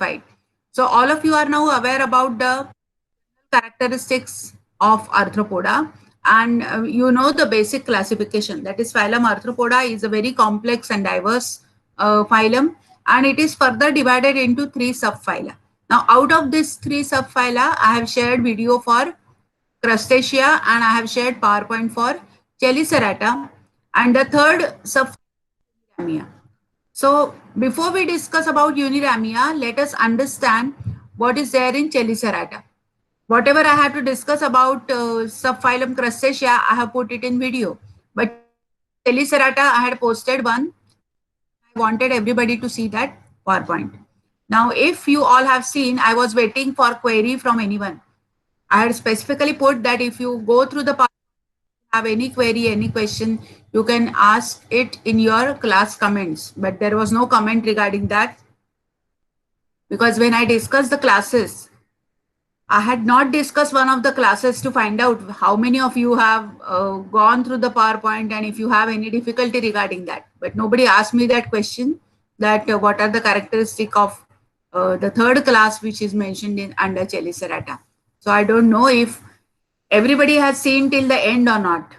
classified. So all of you are now aware about the characteristics of arthropoda, and you know the basic classification, that is phylum Arthropoda is a very complex and diverse phylum, and it is further divided into three subphyla. Now out of these three subphyla, I have shared video for Crustacea and I have shared PowerPoint for Chelicerata, and the third subphyla. So before we discuss about Uniramia, let us understand what is there in Chelicerata. Whatever I have to discuss about subphylum Crustacea, I have put it in video. But Chelicerata, I had posted one. I wanted everybody to see that PowerPoint. Now, if you all have seen, I was waiting for query from anyone. I had specifically put that if you go through the have any query, any question, you can ask it in your class comments. But there was no comment regarding that, because when I discussed the classes, I had not discussed one of the classes to find out how many of you have gone through the PowerPoint and if you have any difficulty regarding that. But nobody asked me that question, that what are the characteristics of the third class which is mentioned in under Chelicerata. So I don't know if everybody has seen till the end or not.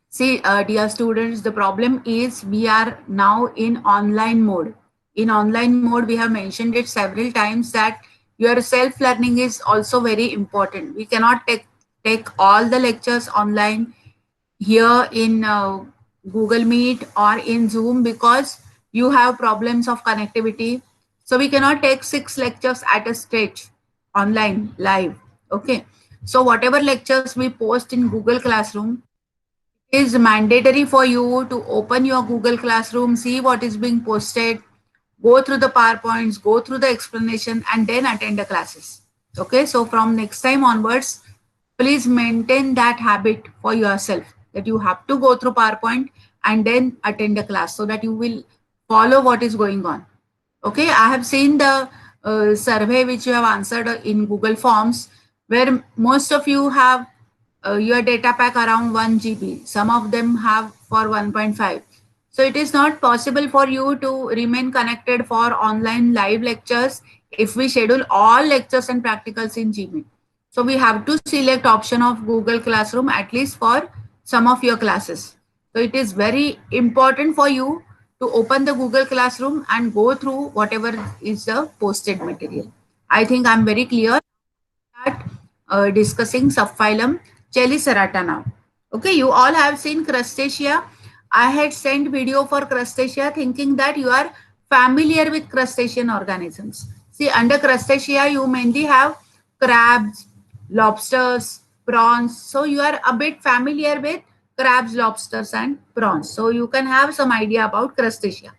See, dear students, the problem is we are now in online mode. In online mode, we have mentioned it several times that your self-learning is also very important. We cannot take all the lectures online here in Google Meet or in Zoom because you have problems of connectivity. So we cannot take 6 lectures at a stretch online live. Okay. So whatever lectures we post in Google Classroom, is mandatory for you to open your Google Classroom, see what is being posted, go through the PowerPoints, go through the explanation, and then attend the classes. Okay, so from next time onwards, please maintain that habit for yourself, that you have to go through PowerPoint and then attend the class so that you will follow what is going on. Okay, I have seen the survey which you have answered in Google Forms, where most of you have your data pack around 1 GB. Some of them have for 1.5. So it is not possible for you to remain connected for online live lectures if we schedule all lectures and practicals in Gmail. So we have to select option of Google Classroom at least for some of your classes. So it is very important for you to open the Google Classroom and go through whatever is the posted material. I think I'm very clear that discussing subphylum Chelicerata now. Okay, you all have seen Crustacea. I had sent video for Crustacea thinking that you are familiar with crustacean organisms. See, under Crustacea, you mainly have crabs, lobsters, prawns. So you are a bit familiar with crabs, lobsters, and prawns. So you can have some idea about Crustacea.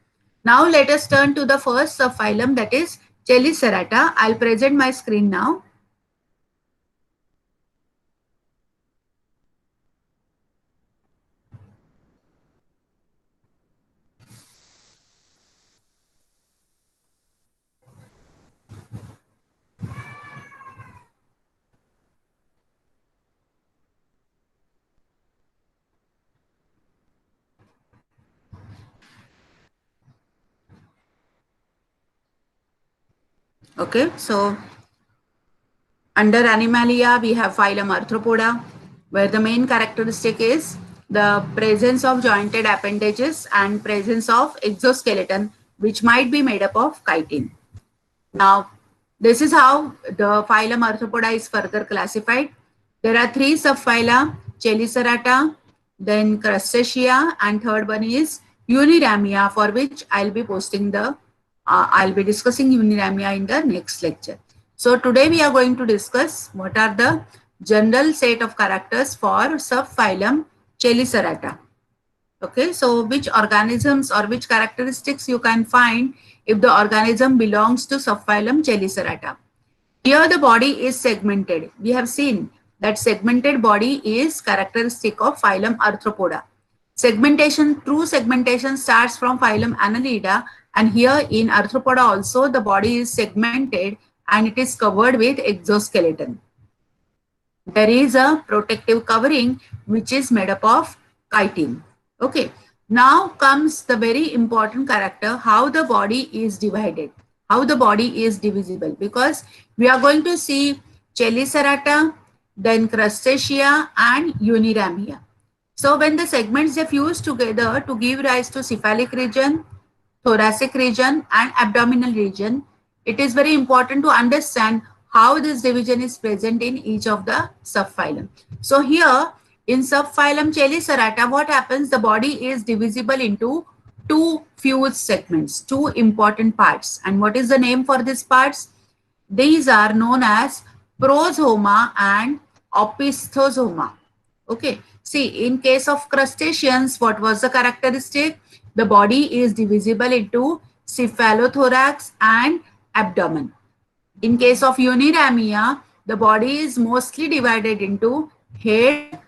Now let us turn to the first subphylum, that is Chelicerata. I'll present my screen now. Okay, so under Animalia, we have phylum Arthropoda, where the main characteristic is the presence of jointed appendages and presence of exoskeleton, which might be made up of chitin. Now, this is how the phylum Arthropoda is further classified. There are 3 subphyla, Chelicerata, then Crustacea, and third one is Uniramia, for which I'll be posting the, I'll be discussing Uniramia in the next lecture. So today we are going to discuss what are the general set of characters for subphylum Chelicerata. Okay, so which organisms or which characteristics you can find if the organism belongs to subphylum Chelicerata. Here the body is segmented. We have seen that segmented body is characteristic of phylum Arthropoda. Segmentation, true segmentation starts from phylum Annelida, and here in Arthropoda also the body is segmented and it is covered with exoskeleton. There is a protective covering which is made up of chitin. Okay, now comes the very important character, how the body is divided. how the body is divisible, because we are going to see Chelicerata, then Crustacea and Uniramia. So when the segments are fused together to give rise to cephalic region, thoracic region and abdominal region, it is very important to understand how this division is present in each of the subphylum. So here in subphylum Chelicerata, what happens? The body is divisible into two fused segments, two important parts. And what is the name for these parts? These are known as prosoma and opistosoma. Okay. See, in case of crustaceans, what was the characteristic? The body is divisible into cephalothorax and abdomen. In case of Uniramia, the body is mostly divided into head,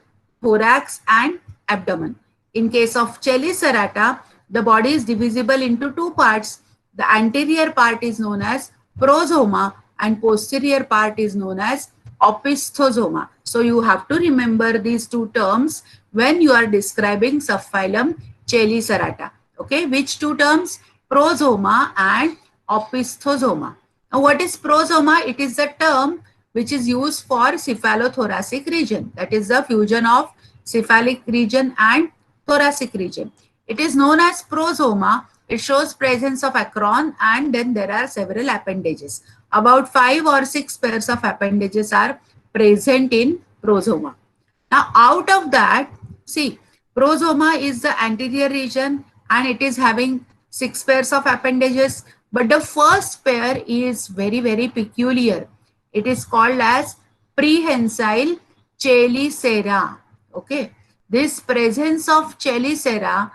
thorax and abdomen. In case of Chelicerata, the body is divisible into two parts. The anterior part is known as prosoma and posterior part is known as opistosoma. So you have to remember these two terms when you are describing subphylum Chelicerata. Okay, which two terms? Prosoma and opistosoma. Now, what is prosoma? It is the term which is used for cephalothoracic region. That is the fusion of cephalic region and thoracic region. It is known as prosoma. It shows presence of acron and then there are several appendages. About 5 or 6 pairs of appendages are present in prosoma. Now, out of that, see, prosoma is the anterior region and it is having 6 pairs of appendages. But the first pair is very, very peculiar. It is called as prehensile chelicera. Okay. This presence of chelicera,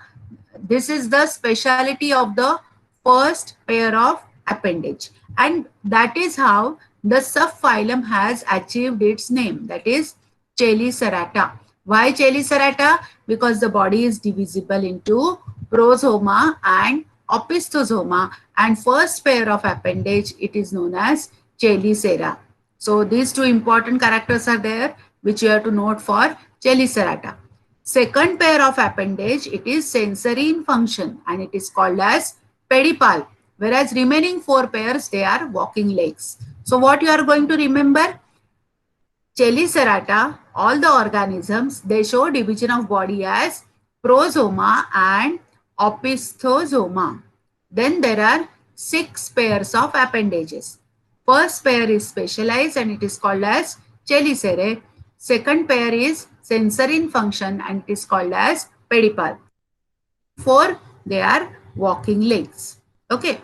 this is the speciality of the first pair of appendage. And that is how the subphylum has achieved its name. That is Chelicerata. Why Chelicerata? Because the body is divisible into prosoma and opistosoma, and first pair of appendage, it is known as Chelicera. So these two important characters are there which you have to note for Chelicerata. Second pair of appendage, it is sensory in function and it is called as pedipalp, whereas remaining 4 pairs, they are walking legs. So what you are going to remember? Chelicerata, all the organisms, they show division of body as prosoma and opistosoma. Then there are 6 pairs of appendages. First pair is specialized and it is called as chelicerae. Second pair is sensory in function and it is called as pedipalp. 4, they are walking legs. Okay.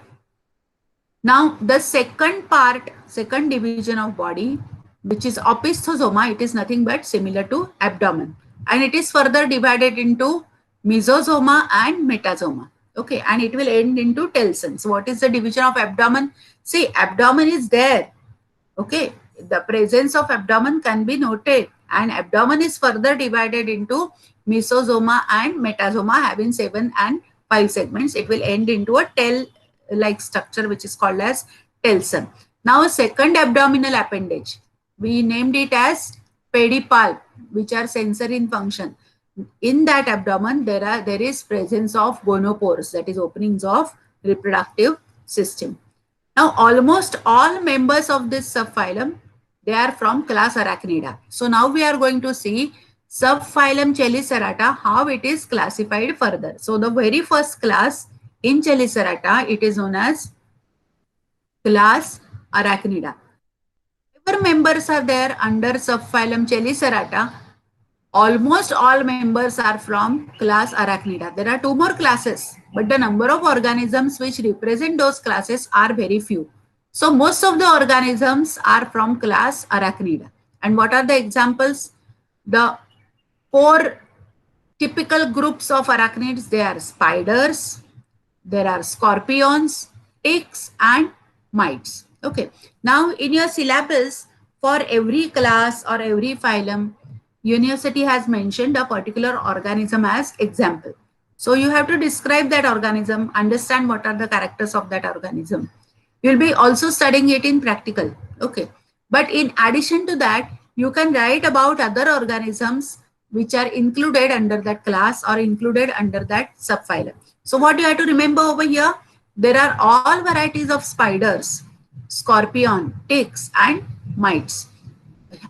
Now the second part, second division of body, which is opistosoma, it is nothing but similar to abdomen. And it is further divided into mesosoma and metasoma. Okay, and it will end into telson. So what is the division of abdomen? See, abdomen is there. Okay, the presence of abdomen can be noted, and abdomen is further divided into mesosoma and metasoma, having 7 and 5 segments. It will end into a tail-like structure which is called as telson. Now, second abdominal appendage, we named it as pedipalp, which are sensory in function. In that abdomen, there is presence of gonopores, that is openings of reproductive system. Now, almost all members of this subphylum, they are from class Arachnida. So now we are going to see subphylum Chelicerata, how it is classified further. So the very first class in Chelicerata, it is known as class Arachnida. Whatever members are there under subphylum Chelicerata, almost all members are from class Arachnida. There are 2 more classes, but the number of organisms which represent those classes are very few. So most of the organisms are from class Arachnida. And what are the examples? The 4 typical groups of arachnids, they are spiders, there are scorpions, ticks and mites. Okay. Now in your syllabus, for every class or every phylum, university has mentioned a particular organism as example. So you have to describe that organism, understand what are the characters of that organism. You'll be also studying it in practical. Okay. But in addition to that, you can write about other organisms which are included under that class or included under that subphylum. So what you have to remember over here? there are all varieties of spiders, scorpion, ticks, and mites.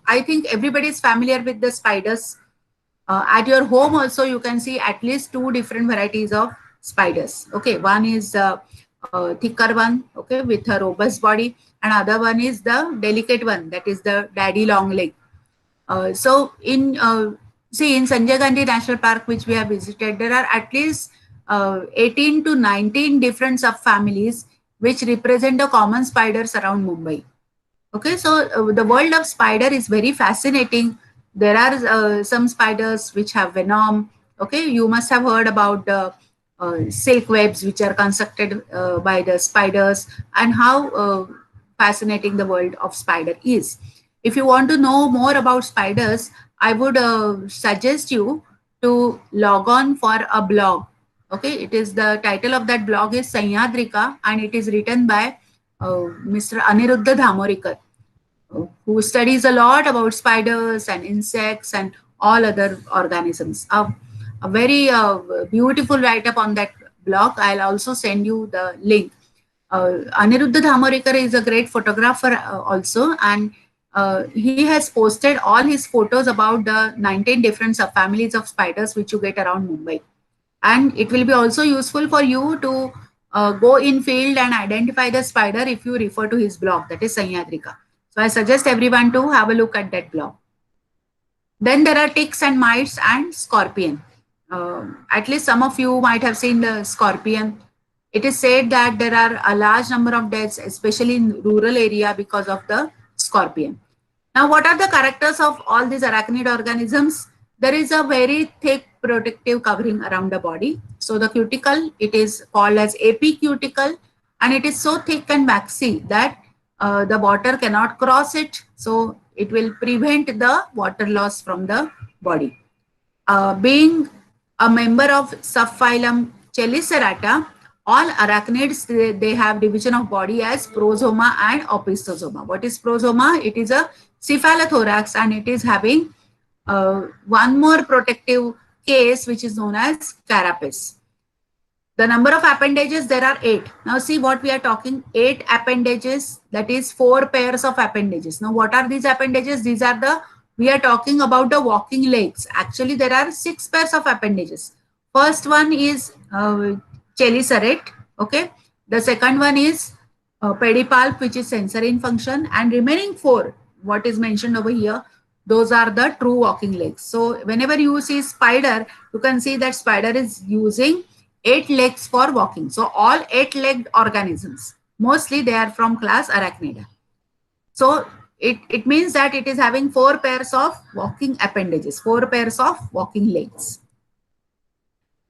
I think everybody is familiar with the spiders. At your home also, you can see at least two different varieties of spiders. Okay, one is thicker one, okay, with a robust body, and other one is the delicate one, that is the daddy long leg. So in see in Sanjay Gandhi National Park, which we have visited, there are at least 18 to 19 different subfamilies which represent the common spiders around Mumbai. Okay, so the world of spider is very fascinating. There are some spiders which have venom. Okay, you must have heard about the silk webs which are constructed by the spiders, and how fascinating the world of spider is. If you want to know more about spiders, I would suggest you to log on for a blog. Okay, it is the title of that blog is Sahyadrika, and it is written by Mr. Aniruddha Dhamorikar, who studies a lot about spiders and insects and all other organisms. A very beautiful write-up on that blog. I'll also send you the link. Aniruddha Dhamorikar is a great photographer also, and he has posted all his photos about the 19 different subfamilies of spiders which you get around Mumbai. And it will be also useful for you to go in field and identify the spider if you refer to his blog, that is Sahyadrika. So I suggest everyone to have a look at that blog. Then there are ticks and mites and scorpion. At least some of you might have seen the scorpion. It is said that there are a large number of deaths, especially in rural area, because of the scorpion. Now, what are the characters of all these arachnid organisms? There is a very thick protective covering around the body. So the cuticle, it is called as apicuticle, and it is so thick and waxy that the water cannot cross it. So it will prevent the water loss from the body. Being a member of subphylum Chelicerata, all arachnids, they have division of body as prosoma and opistosoma. What is prosoma? It is a cephalothorax, and it is having one more protective case which is known as carapace. The number of appendages, there are 8. Now see what we are talking, 8 appendages, that is 4 pairs of appendages. Now what are these appendages? These are we are talking about the walking legs. Actually there are 6 pairs of appendages. First one is chelicerae, okay. The second one is pedipalp, which is sensory in function, and remaining 4, what is mentioned over here, those are the true walking legs. So whenever you see spider, you can see that spider is using 8 legs for walking. So all 8-legged organisms, mostly they are from class Arachnida. So it means that it is having 4 pairs of walking appendages, 4 pairs of walking legs.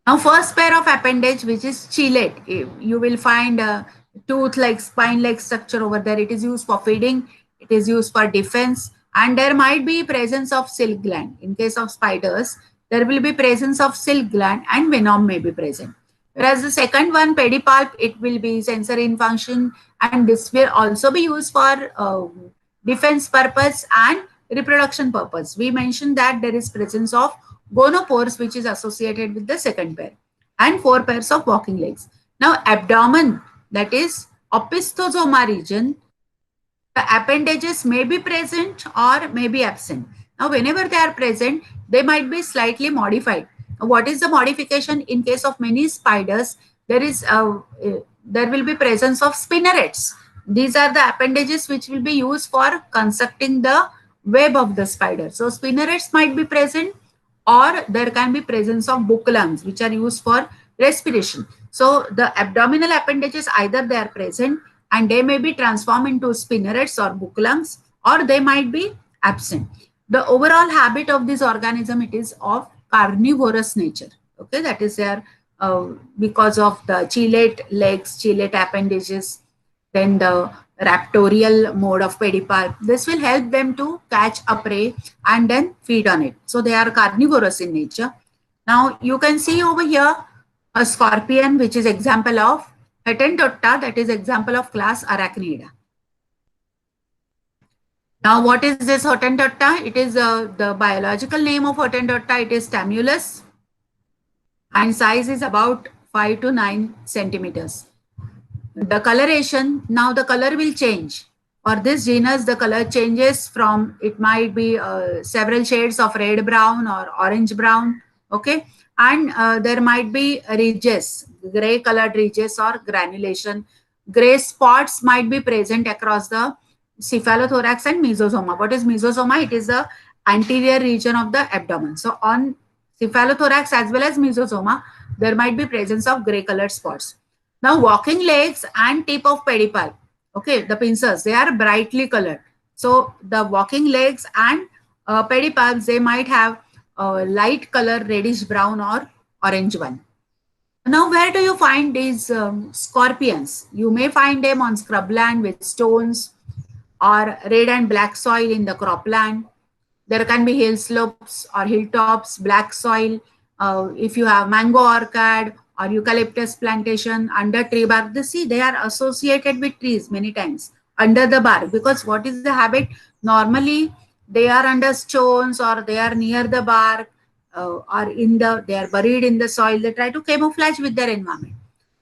Now first pair of appendage, which is chelate, you will find a tooth-like, spine-like structure over there. It is used for feeding, it is used for defense, and there might be presence of silk gland. In case of spiders, there will be presence of silk gland and venom may be present. Whereas the second one, pedipalp, it will be sensory in function, and this will also be used for defense purpose and reproduction purpose. We mentioned that there is presence of gonopores, which is associated with the second pair, and 4 pairs of walking legs. Now abdomen, that is opistosoma region, the appendages may be present or may be absent. Now whenever they are present, they might be slightly modified. What is the modification? In case of many spiders, there will be presence of spinnerets. These are the appendages which will be used for constructing the web of the spider. So spinnerets might be present, or there can be presence of bucculums which are used for respiration. So the abdominal appendages, either they are present and they may be transformed into spinnerets or bucculums, or they might be absent. The overall habit of this organism, it is of carnivorous nature. Okay, that is there because of the chelate legs, chelate appendages, then the raptorial mode of pedipalp. This will help them to catch a prey and then feed on it. So they are carnivorous in nature. Now you can see over here a scorpion, which is example of Hottentotta, that is example of class Arachnida. Now what is this Hottentotta? It is the biological name of Hottentotta. It is Stamulus, and size is about 5 to 9 centimeters. the coloration, now the color will change. For this genus, the color changes from, it might be several shades of red brown or orange brown, okay? And there might be ridges, gray colored ridges or granulation. Gray spots might be present across the cephalothorax and mesosoma. What is mesosoma? It is the anterior region of the abdomen. So on cephalothorax as well as mesosoma, there might be presence of gray colored spots. Now, walking legs and tip of pedipalp, okay, the pincers, they are brightly colored. So the walking legs and pedipalps, they might have a light color, reddish brown or orange one. Now, where do you find these scorpions? You may find them on scrubland with stones or red and black soil in the cropland. There can be hill slopes or hilltops, black soil. If you have mango orchard or eucalyptus plantation under tree bark, they are associated with trees many times under the bark, because what is the habit? Normally, they are under stones or they are near the bark, or they are buried in the soil. They try to camouflage with their environment,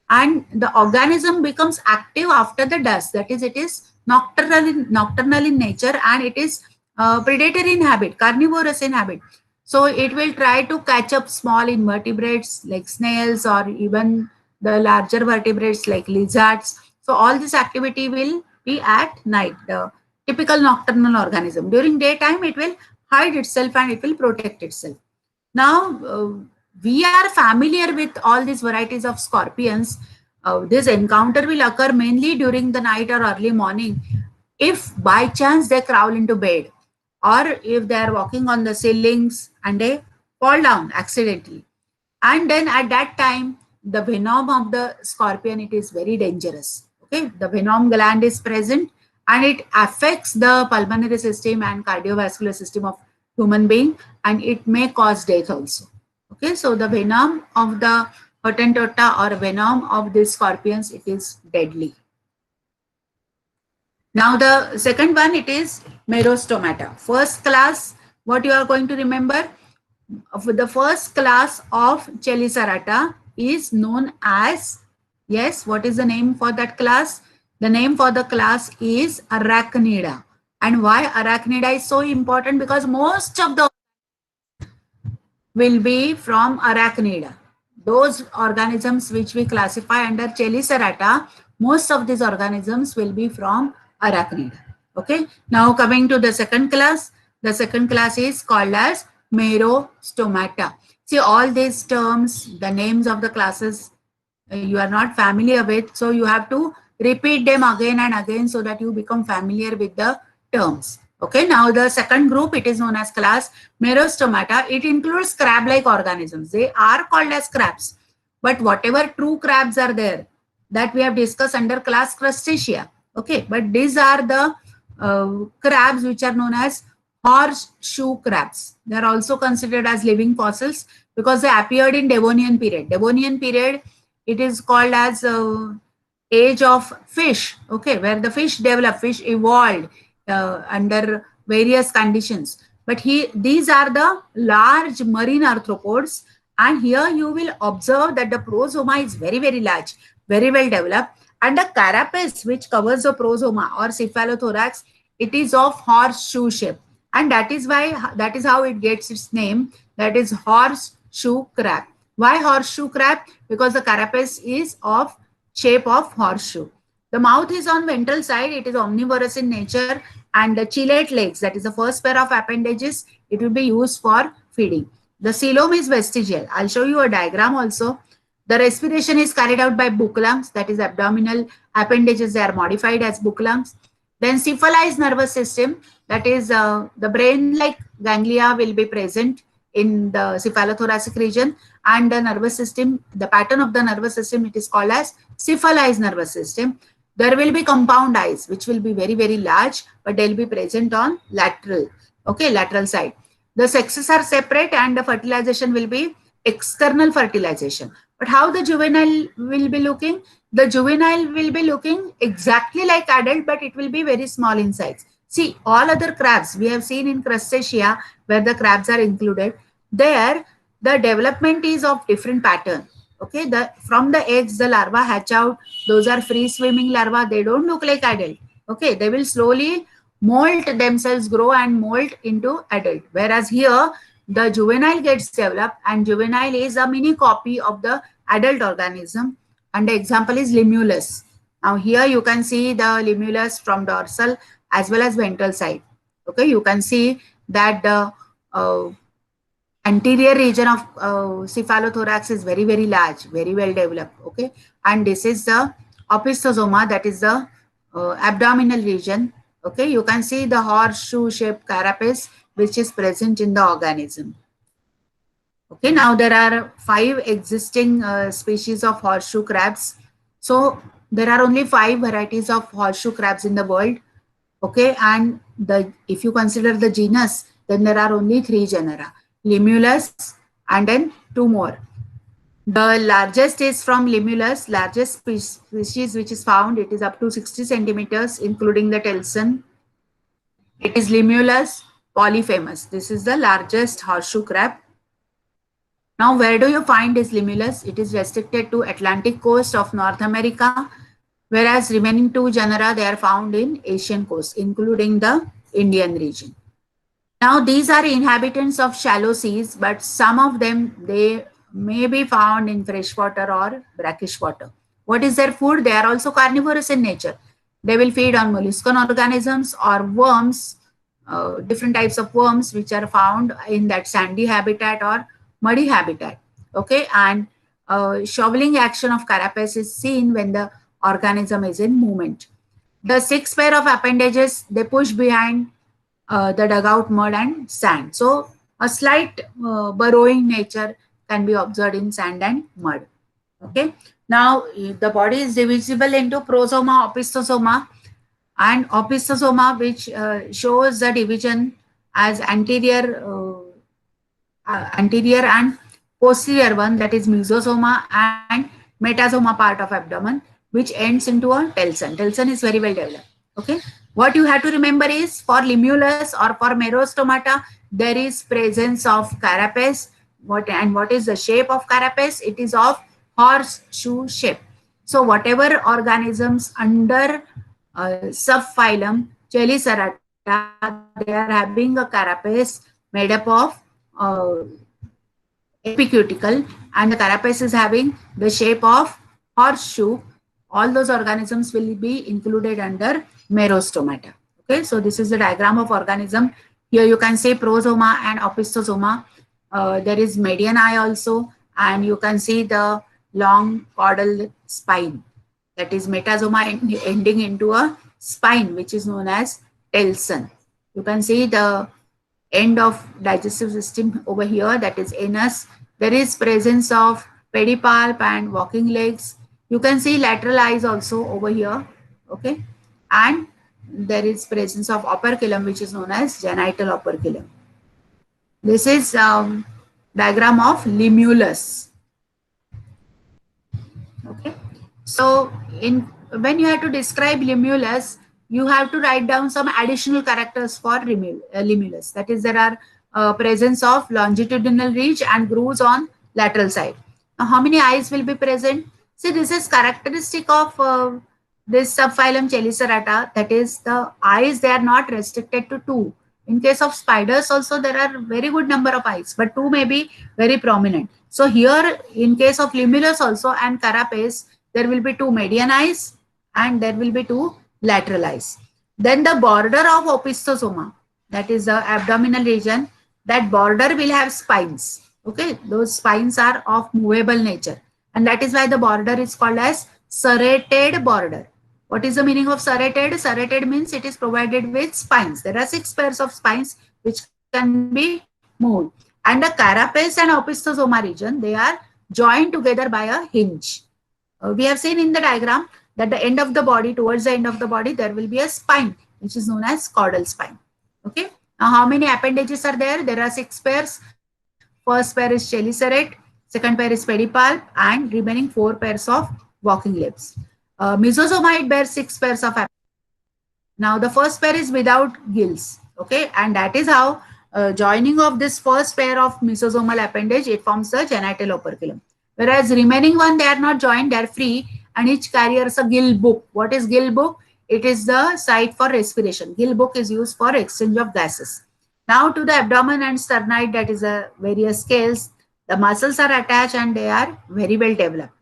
and the organism becomes active after the dusk. That is, it is nocturnal in nature, and it is predatory in habit, carnivorous in habit. So it will try to catch up small invertebrates like snails or even the larger vertebrates like lizards. So all this activity will be at night, the typical nocturnal organism. During daytime, it will hide itself and it will protect itself. Now, we are familiar with all these varieties of scorpions. This encounter will occur mainly during the night or early morning. If by chance they crawl into bed, or if they are walking on the ceilings and they fall down accidentally. And then at that time, the venom of the scorpion, it is very dangerous. Okay, the venom gland is present and it affects the pulmonary system and cardiovascular system of human being, and it may cause death also. Okay, so the venom of the Hottentotta or venom of these scorpions, it is deadly. Now the second one, it is Merostomata. First class, what you are going to remember? The first class of Chelicerata is known as, yes, what is the name for that class? The name for the class is Arachnida. And why Arachnida is so important? Because most of the will be from Arachnida. Those organisms which we classify under Chelicerata, most of these organisms will be from Arachnida. Okay. Now coming to the second class is called as Merostomata. See, all these terms, the names of the classes you are not familiar with, so you have to repeat them again and again so that you become familiar with the terms. Okay, now the second group, it is known as class Merostomata. It includes crab-like organisms. They are called as crabs, but whatever true crabs are there, that we have discussed under class Crustacea. Okay, but these are the crabs which are known as horseshoe crabs. They are also considered as living fossils because they appeared in Devonian period. Devonian period, it is called as age of fish. Okay, where the fish developed, fish evolved under various conditions. But these are the large marine arthropods, and here you will observe that the prosoma is very, very large, very well developed, and the carapace which covers the prosoma or cephalothorax, it is of horseshoe shape, and that is how it gets its name, that is horseshoe crab. Why horseshoe crab? Because the carapace is of shape of horseshoe. The mouth is on ventral side, it is omnivorous in nature, and the chelate legs, that is the first pair of appendages, it will be used for feeding. The coelom is vestigial. I'll show you a diagram also. The respiration is carried out by book lungs, that is abdominal appendages, they are modified as book lungs. Then cephalized nervous system, that is the brain-like ganglia will be present in the cephalothoracic region, and the nervous system, the pattern of the nervous system, it is called as cephalized nervous system. There will be compound eyes, which will be very, very large, but they'll be present on lateral side. The sexes are separate and the fertilization will be external fertilization. But how the juvenile will be looking? The juvenile will be looking exactly like adult, but it will be very small in size. See, all other crabs we have seen in Crustacea, where the crabs are included, there the development is of different pattern. Okay, from the eggs the larva hatch out. Those are free swimming larvae. They don't look like adult. Okay, they will slowly molt themselves, grow and molt into adult. Whereas here the juvenile gets developed, and juvenile is a mini copy of the adult organism, and the example is limulus. Now here you can see the limulus from dorsal as well as ventral side. Okay, you can see that the anterior region of cephalothorax is very large, very well developed. Okay, and this is the opistosoma, that is the abdominal region. Okay, you can see the horseshoe shaped carapace which is present in the organism. Okay, now there are 5 existing species of horseshoe crabs. So there are only 5 varieties of horseshoe crabs in the world. Okay, and if you consider the genus, then there are only 3 genera, Limulus and then 2 more. The largest is from Limulus, largest species which is found, it is up to 60 centimeters, including the telson. It is Limulus polyphemus. This is the largest horseshoe crab. Now, where do you find this Limulus? It is restricted to Atlantic coast of North America, whereas remaining 2 genera, they are found in Asian coast, including the Indian region. Now, these are inhabitants of shallow seas, but some of them, they may be found in freshwater or brackish water. What is their food? They are also carnivorous in nature. They will feed on molluscan organisms or worms, different types of worms which are found in that sandy habitat or muddy habitat. Okay, and shoveling action of carapace is seen when the organism is in movement. The 6 pair of appendages, they push behind the dugout mud and sand. So a slight burrowing nature can be observed in sand and mud. Okay. Now the body is divisible into prosoma, opistosoma, and opistosoma, which shows the division as anterior and posterior one, that is mesosoma, and metasoma part of abdomen, which ends into a telson. Telson is very well developed. Okay. What you have to remember is for limulus or for merostomata, there is presence of carapace. What is the shape of carapace? It is of horseshoe shape. So whatever organisms under subphylum Chelicerata, they are having a carapace made up of epicuticle, and the carapace is having the shape of horseshoe. All those organisms will be included under merostomata. Okay, so this is the diagram of organism. Here you can see prosoma and opistosoma. There is median eye also, and you can see the long caudal spine, that is metasoma ending into a spine which is known as telson. You can see the end of digestive system over here, that is anus. There is presence of pedipalp and walking legs. You can see lateral eyes also over here. Okay, and there is presence of operculum which is known as genital operculum. This is diagram of limulus. Okay, so when you have to describe limulus, you have to write down some additional characters for limulus. That is, there are presence of longitudinal ridge and grooves on lateral side. Now, how many eyes will be present? See, this is characteristic of this subphylum Chelicerata. That is, the eyes, they are not restricted to 2. In case of spiders also, there are very good number of eyes, but 2 may be very prominent. So here, in case of limulus also and carapace, there will be 2 median eyes and there will be 2 lateral eyes. Then the border of opistosoma, that is the abdominal region, that border will have spines. Okay, those spines are of movable nature, and that is why the border is called as serrated border. What is the meaning of serrated? Serrated means it is provided with spines. There are 6 pairs of spines which can be moved. And the carapace and opistosoma region, they are joined together by a hinge. We have seen in the diagram that the end of the body, towards the end of the body, there will be a spine which is known as caudal spine. Okay. Now, how many appendages are there? There are 6 pairs. First pair is chelicerate, second pair is pedipalp, and remaining 4 pairs of walking limbs. Mesosoma, it bears 6 pairs of appendages. Now, the first pair is without gills. Okay, and that is how joining of this first pair of mesosomal appendage, it forms the genital operculum. Whereas remaining one, they are not joined, they are free, and each carries a gill book. What is gill book? It is the site for respiration. Gill book is used for exchange of gases. Now to the abdomen and sternite, that is a various scales. The muscles are attached and they are very well developed.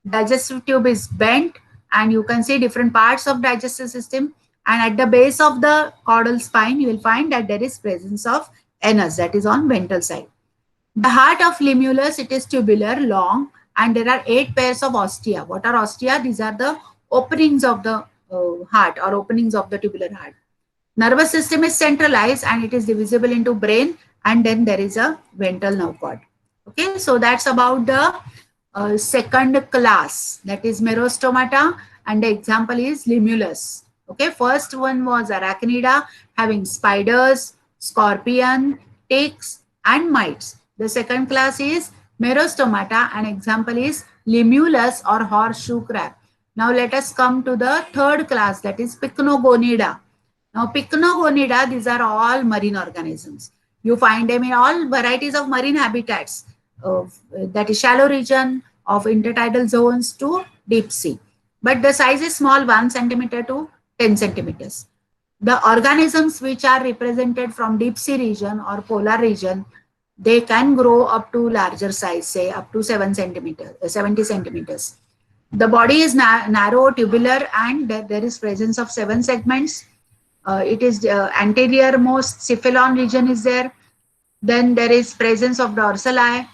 Digestive tube is bent and you can see different parts of digestive system, and at the base of the caudal spine you will find that there is presence of anus, that is on ventral side. The heart of limulus, it is tubular, long, and there are 8 pairs of ostia. What are ostia? These are the openings of the heart or openings of the tubular heart. Nervous system is centralized and it is divisible into brain, and then there is a ventral nerve cord. Okay, so that's about the second class, that is Merostomata, and the example is Limulus. Okay, first one was Arachnida, having spiders, scorpion, ticks, and mites. The second class is Merostomata, and example is Limulus or horseshoe crab. Now let us come to the third class, that is Pycnogonida. Now Pycnogonida, these are all marine organisms. You find them in all varieties of marine habitats. That is shallow region of intertidal zones to deep sea. But the size is small, 1 centimeter to 10 centimeters. The organisms which are represented from deep sea region or polar region, they can grow up to larger size, say up to 70 centimeters. The body is narrow, tubular, and there is presence of 7 segments. It is anterior most cephalon region is there. Then there is presence of dorsal eye,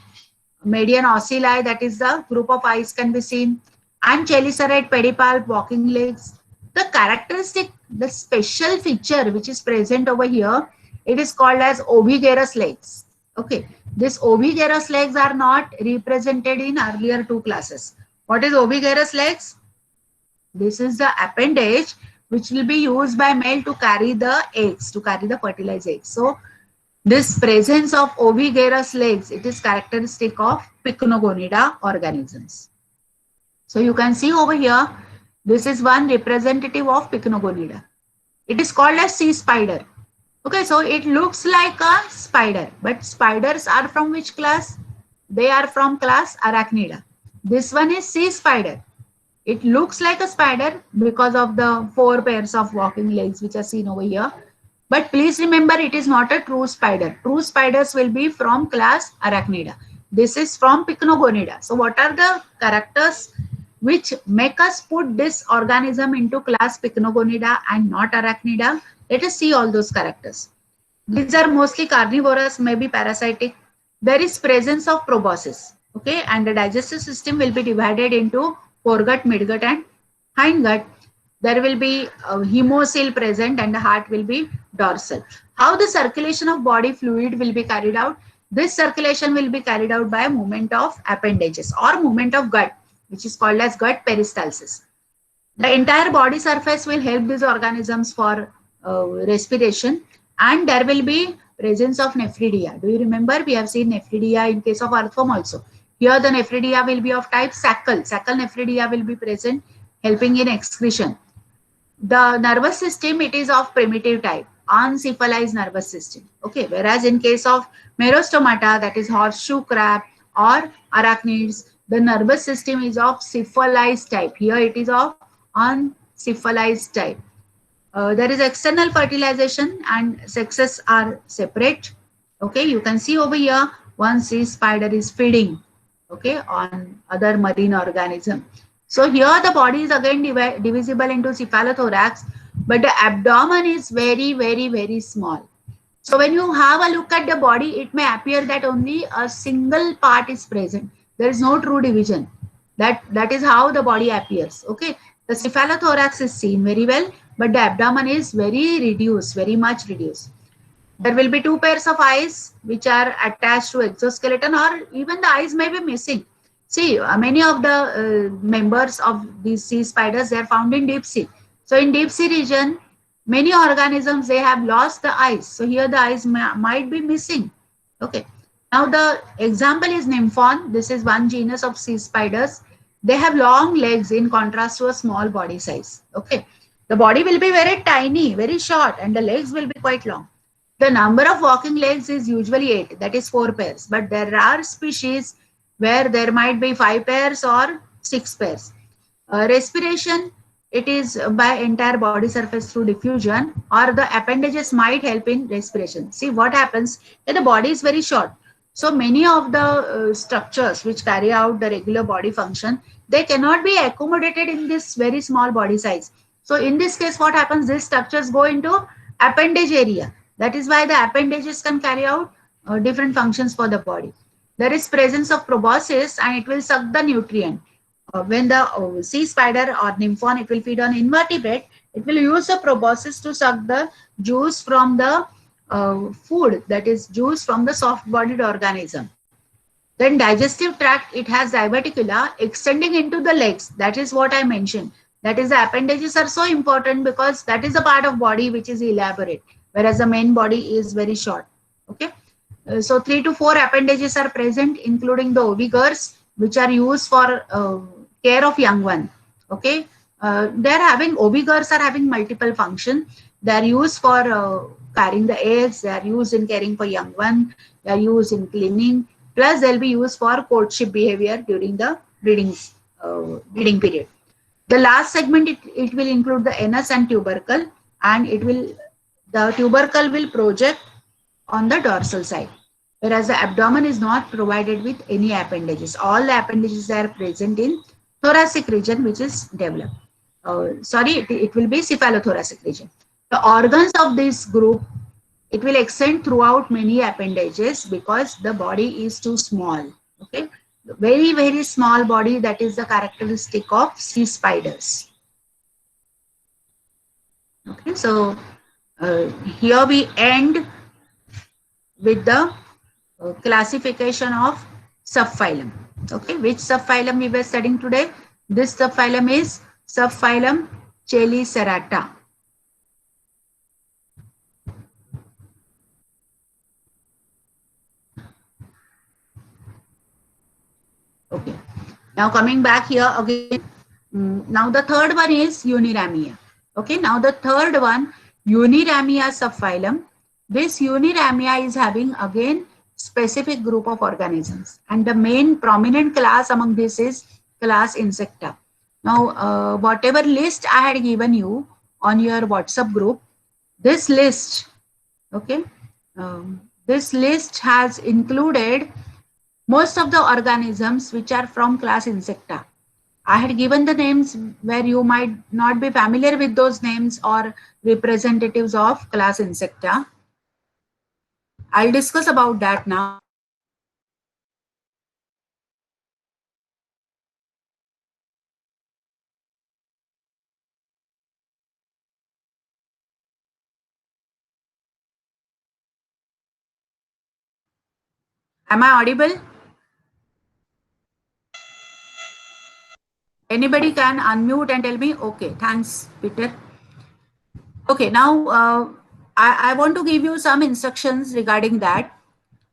median ocelli, that is the group of eyes can be seen, and chelicerated pedipalp, walking legs. The characteristic, the special feature which is present over here, it is called as ovigerous legs. Okay, this ovigerous legs are not represented in earlier 2 classes. What is ovigerous legs? This is the appendage which will be used by male to carry the eggs, to carry the fertilized eggs. So this presence of ovigerous legs, it is characteristic of Pycnogonida organisms. So you can see over here, this is one representative of Pycnogonida. It is called as sea spider. Okay, so it looks like a spider, but spiders are from which class? They are from class Arachnida. This one is sea spider. It looks like a spider because of the 4 pairs of walking legs which are seen over here. But please remember, it is not a true spider. True spiders will be from class Arachnida. This is from Pycnogonida. So what are the characters which make us put this organism into class Pycnogonida and not Arachnida? Let us see all those characters. These are mostly carnivorous, maybe parasitic. There is presence of proboscis. Okay, and the digestive system will be divided into foregut, midgut, and hindgut. There will be hemocoel present and the heart will be dorsal. How the circulation of body fluid will be carried out? This circulation will be carried out by movement of appendages or movement of gut, which is called as gut peristalsis. The entire body surface will help these organisms for respiration, and there will be presence of nephridia. Do you remember? We have seen nephridia in case of earthworm also. Here the nephridia will be of type sacal. Sacal nephridia will be present, helping in excretion. The nervous system, it is of primitive type, uncephalized nervous system. Okay, whereas in case of Merostomata, that is horseshoe crab or arachnids, the nervous system is of cephalized type. Here it is of uncephalized type. There is external fertilization and sexes are separate. Okay, you can see over here, one sea spider is feeding, okay, on other marine organism. So here the body is again divisible into cephalothorax, but the abdomen is very, very, very small. So when you have a look at the body, it may appear that only a single part is present. There is no true division. That is how the body appears. Okay, the cephalothorax is seen very well, but the abdomen is very reduced, very much reduced. There will be 2 pairs of eyes which are attached to exoskeleton, or even the eyes may be missing. See, many of the members of these sea spiders, they are found in deep sea. So in deep sea region, many organisms, they have lost the eyes. So here the eyes might be missing. Okay. Now the example is Nymphon. This is one genus of sea spiders. They have long legs in contrast to a small body size. Okay. The body will be very tiny, very short, and the legs will be quite long. The number of walking legs is usually 8, that is 4 pairs. But there are species where there might be 5 pairs or 6 pairs. Respiration, it is by entire body surface through diffusion, or the appendages might help in respiration. See what happens, the body is very short. So many of the structures which carry out the regular body function, they cannot be accommodated in this very small body size. So in this case, what happens, these structures go into appendage area. That is why the appendages can carry out different functions for the body. There is presence of proboscis and it will suck the nutrient. When the sea spider or nymphon, it will feed on invertebrate, it will use the proboscis to suck the juice from the food, that is juice from the soft bodied organism. Then digestive tract, it has diverticula extending into the legs. That is what I mentioned. That is, the appendages are so important because that is a part of body which is elaborate, whereas the main body is very short. Okay. So 3 to 4 appendages are present, including the obigurs, which are used for care of young one. Okay. Obigurs are having multiple function. They are used for carrying the eggs. They are used in caring for young one. They are used in cleaning. Plus, they'll be used for courtship behavior during the breeding period. The last segment, it will include the anus and tubercle, and the tubercle will project on the dorsal side, whereas the abdomen is not provided with any appendages. All the appendages are present in thoracic region, which is developed. It will be cephalothoracic region. The organs of this group, it will extend throughout many appendages because the body is too small. Okay, very, very small body, that is the characteristic of sea spiders. Okay, so here we end with the classification of subphylum. Okay, which subphylum we were studying today? This subphylum is subphylum Chelicerata. Okay, now coming back here again. Now the third one is Uniramia. Okay, now the third one, Uniramia subphylum. This Uniramia is having again specific group of organisms, and the main prominent class among this is class Insecta. Now, whatever list I had given you on your WhatsApp group, this list, okay, this list has included most of the organisms which are from class Insecta. I had given the names where you might not be familiar with those names or representatives of class Insecta. I'll discuss about that now. Am I audible? Anybody can unmute and tell me? Okay, thanks, Peter. Okay, now I want to give you some instructions regarding that.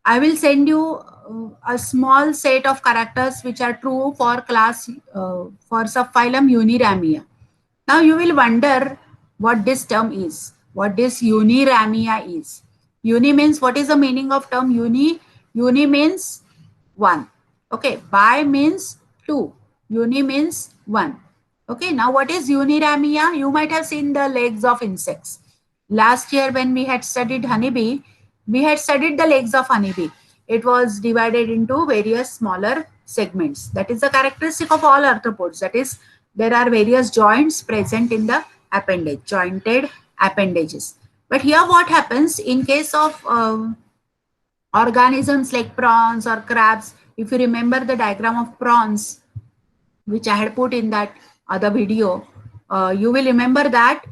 I will send you a small set of characters which are true for class for subphylum Uniramia. Now you will wonder what this term is, what this Uniramia is. Uni means, what is the meaning of term uni? Uni means one. Okay, bi means two. Uni means one. Okay, now what is Uniramia? You might have seen the legs of insects. Last year when we had studied honeybee, we had studied the legs of honeybee. It was divided into various smaller segments. That is the characteristic of all arthropods. That is, there are various joints present in the appendage, jointed appendages. But here what happens in case of organisms like prawns or crabs, if you remember the diagram of prawns, which I had put in that other video, you will remember that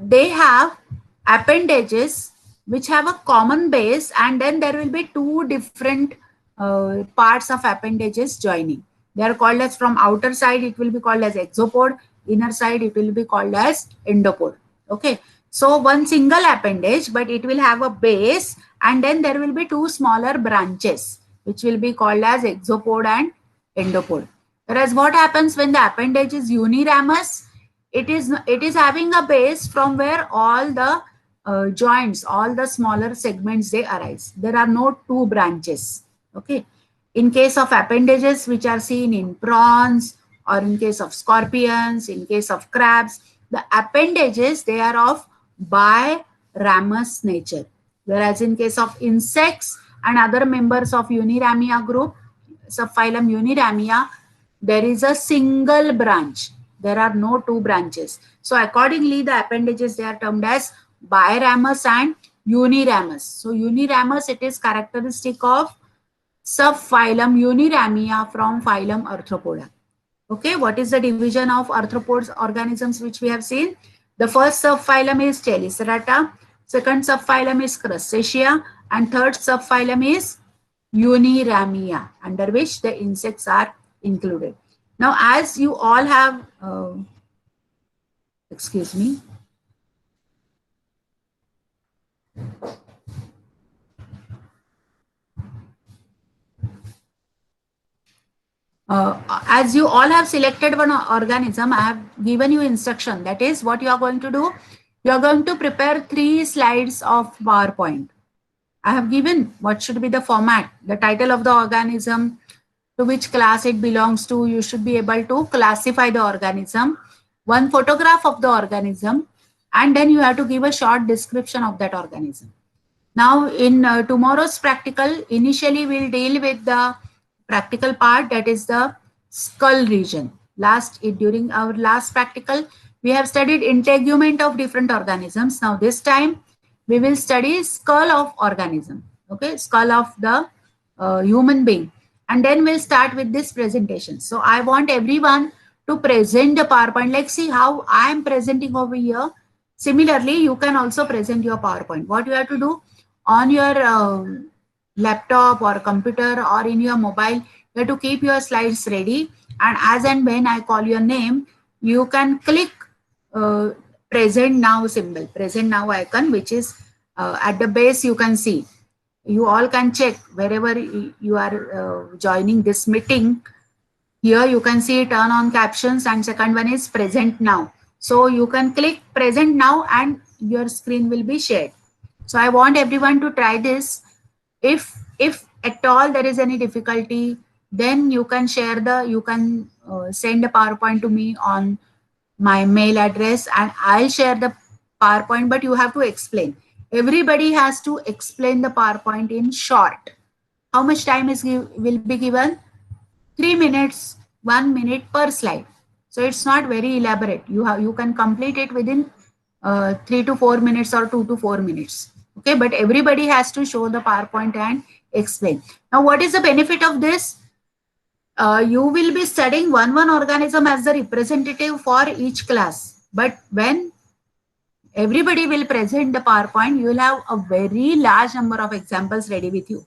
they have appendages which have a common base, and then there will be two different parts of appendages joining. They are called as, from outer side it will be called as exopod, inner side it will be called as endopod. Okay, so one single appendage, but it will have a base, and then there will be two smaller branches which will be called as exopod and endopod. Whereas what happens when the appendage is uniramous, it is having a base from where all the joints, all the smaller segments, they arise. There are no two branches. Okay. In case of appendages, which are seen in prawns, or in case of scorpions, in case of crabs, the appendages, they are of biramous nature. Whereas in case of insects and other members of Uniramia group, subphylum Uniramia, there is a single branch. There are no two branches. So accordingly, the appendages, they are termed as biramous and uniramous. So uniramous, it is characteristic of subphylum Uniramia from phylum Arthropoda. Okay, what is the division of arthropods organisms which we have seen? The first subphylum is Chelicerata, second subphylum is Crustacea, and third subphylum is Uniramia, under which the insects are included. Now, as you all have, excuse me, as you all have selected one organism, I have given you instruction. That is what you are going to do. You are going to prepare 3 slides of PowerPoint. I have given what should be the format, the title of the organism, to which class it belongs to. You should be able to classify the organism, one photograph of the organism, and then you have to give a short description of that organism. Now, in tomorrow's practical, initially we'll deal with the practical part, that is the skull region. During our last practical, we have studied integument of different organisms. Now, this time we will study skull of organism. Okay, skull of the human being, and then we'll start with this presentation. So I want everyone to present the PowerPoint. Like, see how I am presenting over here. Similarly, you can also present your PowerPoint. What you have to do on your laptop or computer or in your mobile, you have to keep your slides ready, and as and when I call your name, you can click present now symbol, present now icon, which is at the base. You can see, you all can check wherever you are joining this meeting. Here you can see turn on captions, and second one is present now. So you can click present now and your screen will be shared. So I want everyone to try this. If at all there is any difficulty, then you can share you can send a PowerPoint to me on my mail address, and I'll share the PowerPoint, but you have to explain. Everybody has to explain the PowerPoint in short. How much time will be given? 3 minutes, 1 minute per slide. So it's not very elaborate. You can complete it within 3 to 4 minutes or 2 to 4 minutes. Okay, but everybody has to show the PowerPoint and explain. Now, what is the benefit of this? You will be studying one organism as the representative for each class. But when everybody will present the PowerPoint, you will have a very large number of examples ready with you.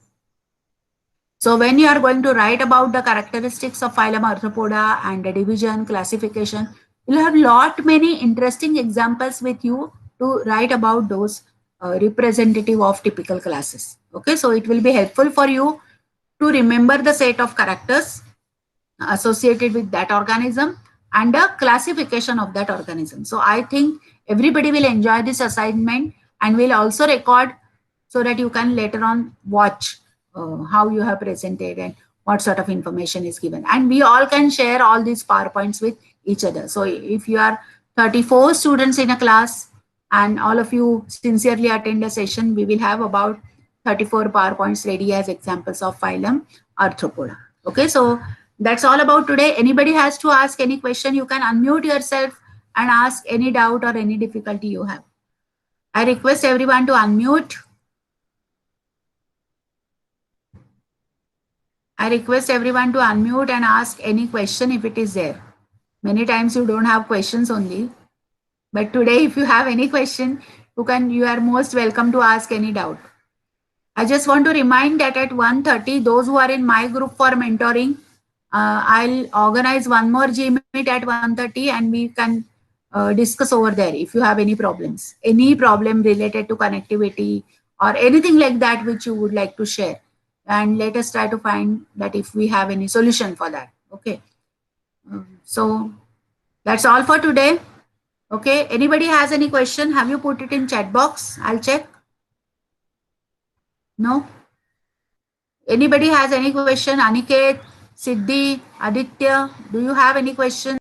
So when you are going to write about the characteristics of phylum Arthropoda and the division, classification, you'll have lot many interesting examples with you to write about those representative of typical classes. Okay, so it will be helpful for you to remember the set of characters associated with that organism and the classification of that organism. So I think everybody will enjoy this assignment and will also record so that you can later on watch how you have presented and what sort of information is given. And we all can share all these PowerPoints with each other. So if you are 34 students in a class and all of you sincerely attend a session, we will have about 34 PowerPoints ready as examples of phylum Arthropoda. Okay, so that's all about today. Anybody has to ask any question, you can unmute yourself and ask any doubt or any difficulty you have. I request everyone to unmute. I request everyone to unmute and ask any question if it is there. Many times you don't have questions only. But today, if you have any question, you are most welcome to ask any doubt. I just want to remind that at 1:30, those who are in my group for mentoring, I'll organize one more Gmeet at 1:30 and we can discuss over there if you have any problems. Any problem related to connectivity or anything like that which you would like to share. And let us try to find that if we have any solution for that. Okay. So that's all for today. Okay. Anybody has any question? Have you put it in chat box? I'll check. No. Anybody has any question? Aniket, Siddhi, Aditya, do you have any question?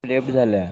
Left झाल्या.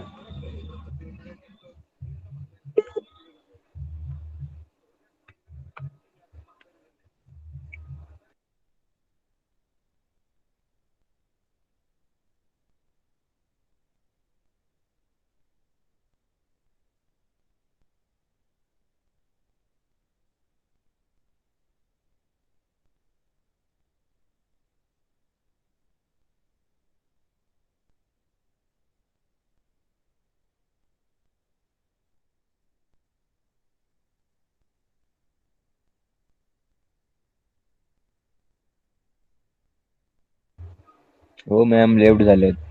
हो ma'am left झालेत.